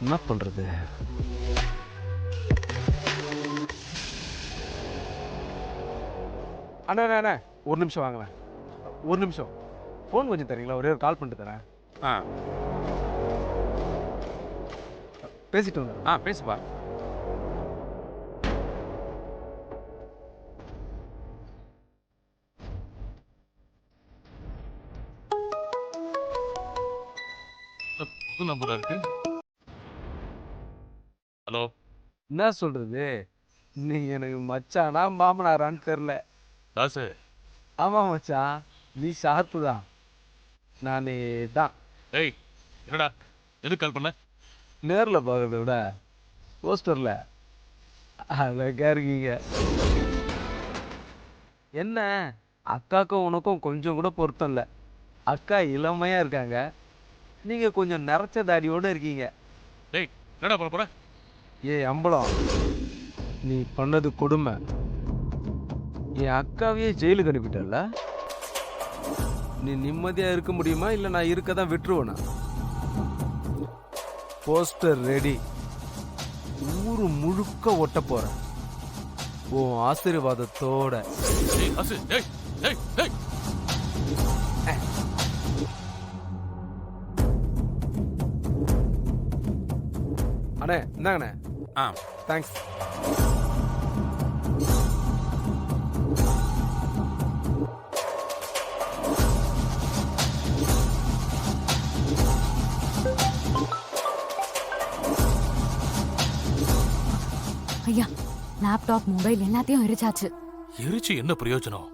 என்ன பண்ணுறது? அண்ணா அண்ணா அண்ணா ஒரு நிமிஷம் வாங்களேன். ஒரு நிமிஷம் ஃபோன் கொஞ்சம் தரீங்களா? ஒரே ஒரு கால் பண்ணிட்டு தரேன். பேசிட்டு வந்துடுறேன். பேசுப்பா. புது நம்பரா இருக்கு. ஹலோ. என்ன சொல்கிறது? நீங்கள் எனக்கு மச்சானா மாமனாரான்னு தெரில. தாசு. ஆமாம் மச்சான், நீ ஷார்ப்பு தான். நான் தான். ஏய் என்னடா எதுக்கு கால் பண்ண? நேரில் பார்க்கறத விட போஸ்டரில் அழகா இருக்கீங்க. என்ன அக்காக்கும் உனக்கும் கொஞ்சம் கூட பொருத்தம் இல்லை. அக்கா இளமையாக இருக்காங்க, நீங்கள் கொஞ்சம் நிறச்ச தாடியோடு இருக்கீங்க. டேய் என்னடா பண்ண போற? அம்பலம், நீ பண்ணது கொடுமை. என் அக்காவையே ஜெயிலுக்கு அனுப்பிட்டல்ல. நீ நிம்மதியாக இருக்க முடியுமா, இல்லை நான் இருக்க தான் விட்டுருவேனா? போஸ்டர் ரெடி, ஊரு முழுக்க ஒட்ட போறேன் உன் ஆசீர்வாதத்தோட. அண்ணே இந்தாங்கண்ணே. தேங்க்ஸ். ஐயா, லேப்டாப் மொபைல் எல்லாத்தையும் எரிச்சாச்சு. எரிச்சு என்ன பிரயோஜனம்?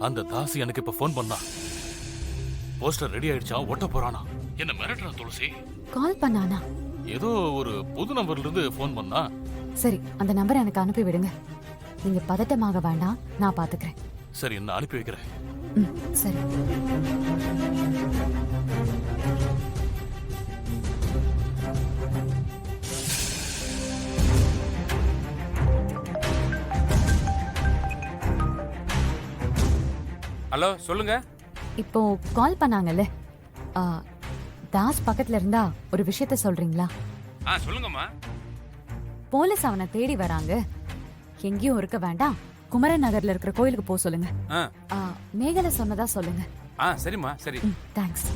அந்த தாசி எனக்கு இப்ப போன் பண்ணா. போஸ்டர் ரெடி ஆயிடுச்சா, ஒட்ட போறானா. என்ன மிரட்டுறா துளசி. கால் பண்ணானா? ஏதோ ஒரு புது நம்பர்ல இருந்து போன் பண்ணா. சரி, அந்த நம்பரை எனக்கு அனுப்பி விடுங்க. நீங்க பதட்டமாக வேண்டாம், நான் பாத்துக்கிறேன். சரி, என்ன அனுப்பி வைக்கிறேன். சரி. ஹலோ, சொல்லுங்க. இப்போ கால் பண்ணாங்கல்ல, தாஸ் பக்கத்துல இருந்தா ஒரு விஷயத்த சொல்றீங்களா? சொல்லுங்கம்மா. போலீஸ் அவனை தேடி வராங்க. எங்கேயும் இருக்க வேண்டாம், குமரன் நகர்ல இருக்கிற கோயிலுக்கு போக சொல்லுங்க. மேகலை சொன்னதா சொல்லுங்க. சரிம்மா, சரி. தேங்க்ஸ்.